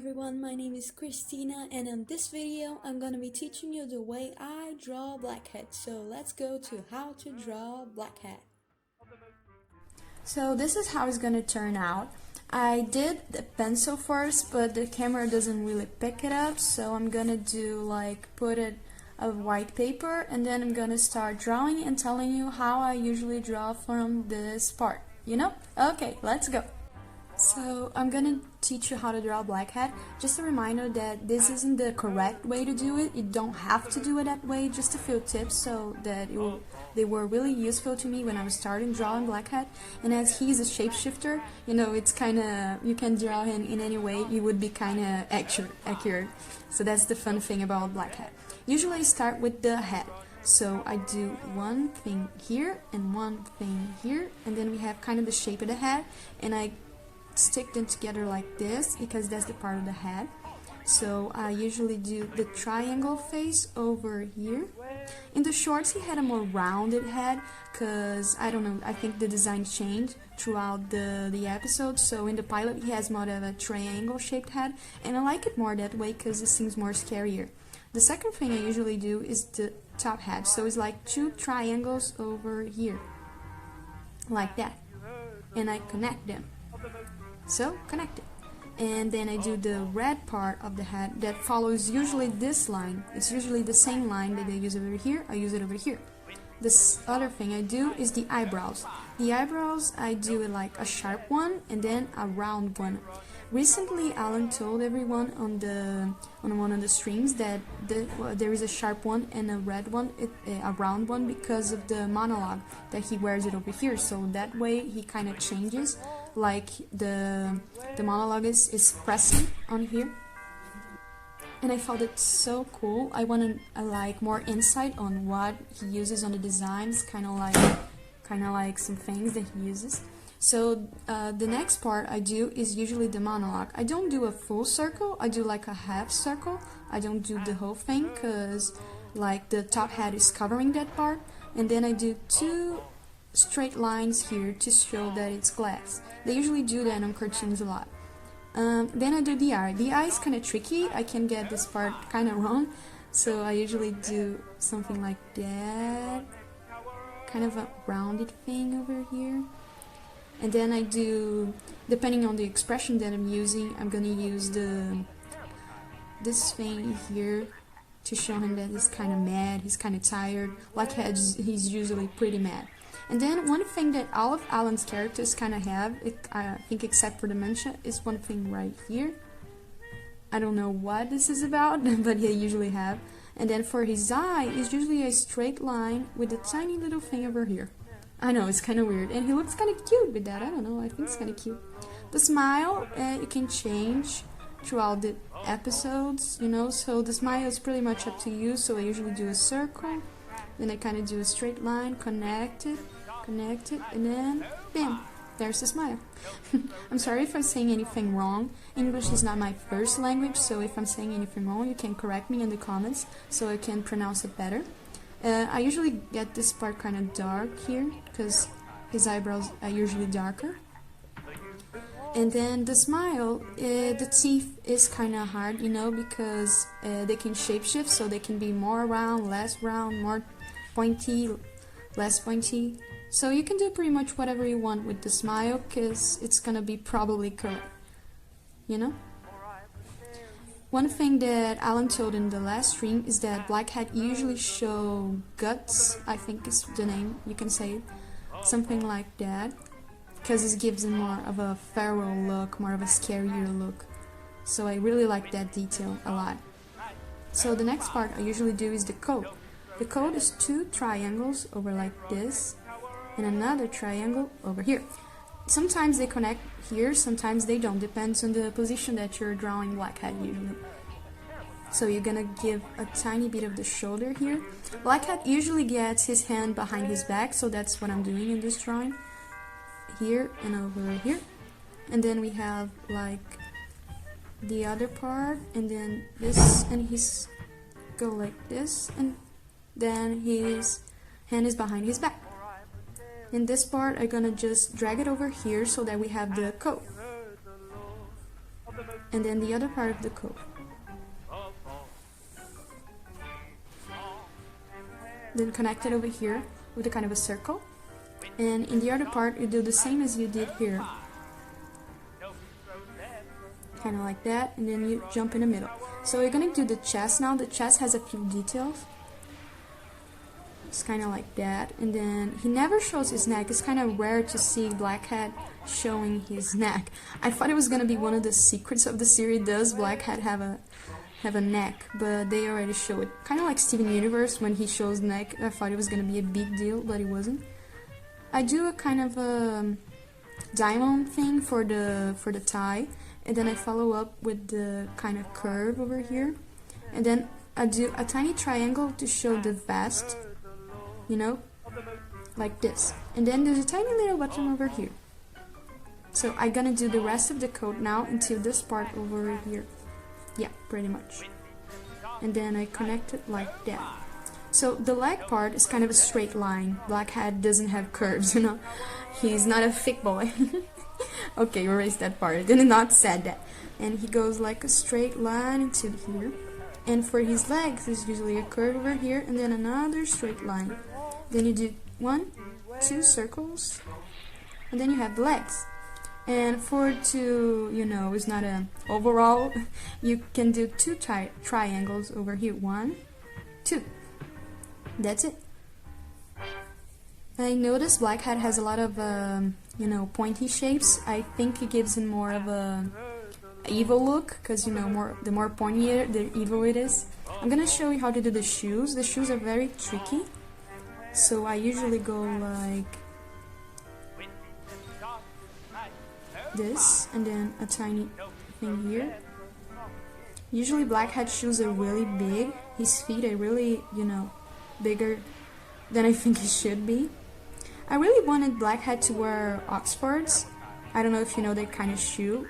everyone, my name is Christina and in this video I'm gonna be teaching you the way I draw Blackhat. So let's go to how to draw Blackhat. So this is how it's gonna turn out. I did the pencil first, but the camera doesn't really pick it up, so I'm gonna do put it of white paper and then I'm gonna start drawing and telling you how I usually draw from this part, you know? Okay, let's go. So I'm gonna teach you how to draw Blackhat. Just a reminder that this isn't the correct way to do it. You don't have to do it that way. Just a few tips so that they were really useful to me when I was starting drawing Blackhat. And as he's a shapeshifter, you know, it's kinda, you can draw him in any way. You would be kinda accurate. So that's the fun thing about Blackhat. Usually I start with the head. So I do one thing here and one thing here, and then we have kind of the shape of the head, and I stick them together like this because that's the part of the head. So I usually do the triangle face over here. In the shorts he had a more rounded head because I don't know, I think the design changed throughout the episode. So in the pilot he has more of a triangle shaped head, and I like it more that way because it seems more scarier. The second thing I usually do is the top hat, so it's like two triangles over here like that, and I connect them. So connected, and then I do the red part of the head that follows usually this line. It's usually the same line that I use over here. I use it over here. This other thing I do is the eyebrows. The eyebrows I do it like a sharp one and then a round one. Recently Alan told everyone on one of the streams that there is a sharp one and a red one, a round one, because of the monologue that he wears it over here. So that way he kind of changes, like the monologue is pressing on here. And I found it so cool. I wanted like more insight on what he uses on the designs, kind of like some things that he uses. So the next part I do is usually the monologue. I don't do a full circle, I do like a half circle. I don't do the whole thing because like the top hat is covering that part. And then I do two straight lines here to show that it's glass. They usually do that on cartoons a lot. Then I do the eye. The eye is kind of tricky. I can get this part kind of wrong, so I usually do something like that, kind of a rounded thing over here. And then I do, depending on the expression that I'm using, I'm gonna use this thing here to show him that he's kind of mad, he's kind of tired. Like he's usually pretty mad. And then one thing that all of Alan's characters kind of have, I think except for dementia, is one thing right here. I don't know what this is about, but they usually have. And then for his eye, it's usually a straight line with a tiny little thing over here. I know, it's kind of weird, and he looks kind of cute with that. I don't know, I think it's kind of cute. The smile, it can change throughout the episodes, you know, so the smile is pretty much up to you. So I usually do a circle, then I kind of do a straight line, connect it, and then bam, there's the smile. I'm sorry if I'm saying anything wrong. English is not my first language, so if I'm saying anything wrong, you can correct me in the comments so I can pronounce it better. I usually get this part kind of dark here because his eyebrows are usually darker. And then the smile, the teeth is kind of hard, you know, because they can shapeshift, so they can be more round, more pointy, less pointy. So you can do pretty much whatever you want with the smile because it's gonna be probably correct, you know? One thing that Alan told in the last stream is that Blackhat usually show guts, I think is the name, you can say it, something like that, because it gives him more of a feral look, more of a scarier look. So I really like that detail a lot. So the next part I usually do is the coat. The coat is two triangles over like this, and another triangle over here. Sometimes they connect here, sometimes they don't, depends on the position that you're drawing Blackhat usually. So you're gonna give a tiny bit of the shoulder here. Blackhat usually gets his hand behind his back, so that's what I'm doing in this drawing. Here and over here. And then we have like the other part, and then this, and he's go like this, and then his hand is behind his back. In this part, I'm gonna just drag it over here so that we have the coat. and then the other part of the coat. Then connect it over here with a kind of a circle, and in the other part you do the same as you did here, kind of like that, and then you jump in the middle. So we're gonna do the chest now. The chest has a few details. It's kind of like that, and then he never shows his neck. It's kind of rare to see Blackhat showing his neck. I thought it was gonna be one of the secrets of the series. Does Blackhat have a neck? But they already show it. Kind of like Steven Universe when he shows neck. I thought it was gonna be a big deal, but it wasn't. I do a kind of a diamond thing for the tie, and then I follow up with the kind of curve over here, and then I do a tiny triangle to show the vest, you know, like this, and then there's a tiny little button over here. So I'm gonna do the rest of the coat now until this part over here. Yeah, pretty much. And then I connect it like that. So the leg part is kind of a straight line. Blackhat doesn't have curves, you know. He's not a thick boy. Okay, erase that part. I did not said that. And he goes like a straight line into here. And for his legs, there's usually a curve over here, and then another straight line. Then you do 1, 2 circles, and then you have the legs. And for to, you know, it's not a overall, you can do 2 triangles over here. 1, 2. That's it. I noticed Blackhat has a lot of, you know, pointy shapes. I think it gives him more of a evil look, because, you know, the more pointy the evil it is. I'm gonna show you how to do the shoes. The shoes are very tricky. So I usually go like this, and then a tiny thing here. Usually Blackhat shoes are really big. His feet are really, you know, bigger than I think it should be. I really wanted Blackhat to wear Oxfords. I don't know if you know that kind of shoe.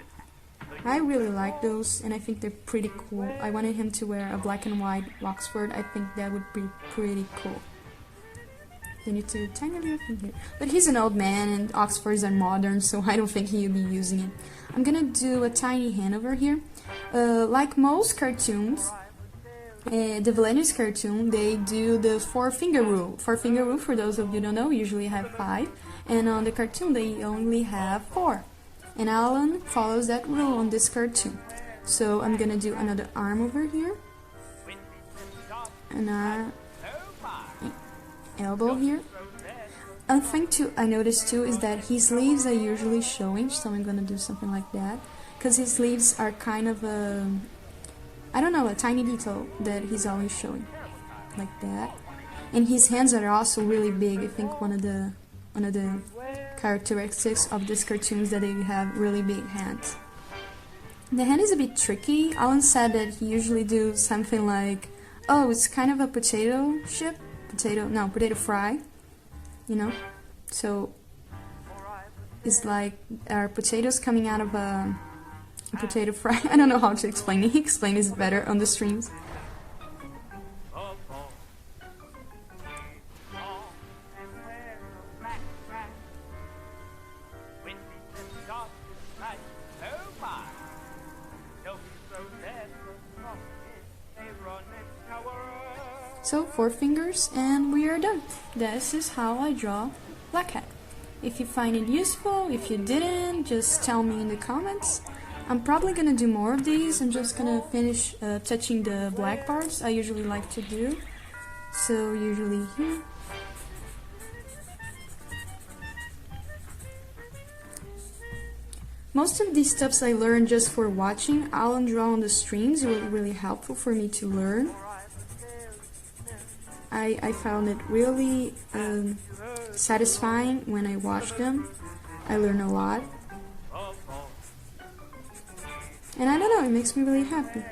I really like those, and I think they're pretty cool. I wanted him to wear a black and white Oxford. I think that would be pretty cool. Then you do a tiny little thing here. But he's an old man, and Oxfords are modern, so I don't think he'll be using it. I'm gonna do a tiny hand over here. Like most cartoons, the Villainous cartoon, they do the 4-finger rule. 4-finger rule, for those of you who don't know, usually have 5. And on the cartoon, they only have 4. And Alan follows that rule on this cartoon. So I'm gonna do another arm over here. An elbow here. A thing I noticed too is that his sleeves are usually showing, so I'm gonna do something like that. Because his sleeves are kind of a, I don't know, a tiny detail that he's always showing. Like that. And his hands are also really big. I think one of the characteristics of this cartoon is that they have really big hands. The hand is a bit tricky. Alan said that he usually do something like, oh, it's kind of a potato chip. Potato fry, you know, so it's like our potatoes coming out of a potato fry. I don't know how to explain it. He explained it better on the streams. So 4 fingers, and we are done. This is how I draw Blackhat. If you find it useful, if you didn't, just tell me in the comments. I'm probably gonna do more of these. I'm just gonna finish touching the black parts I usually like to do. So usually here. Most of these stuffs I learned just for watching Alan draw on the streams. It was really helpful for me to learn. I found it really satisfying when I watched them. I learned a lot. And I don't know, it makes me really happy.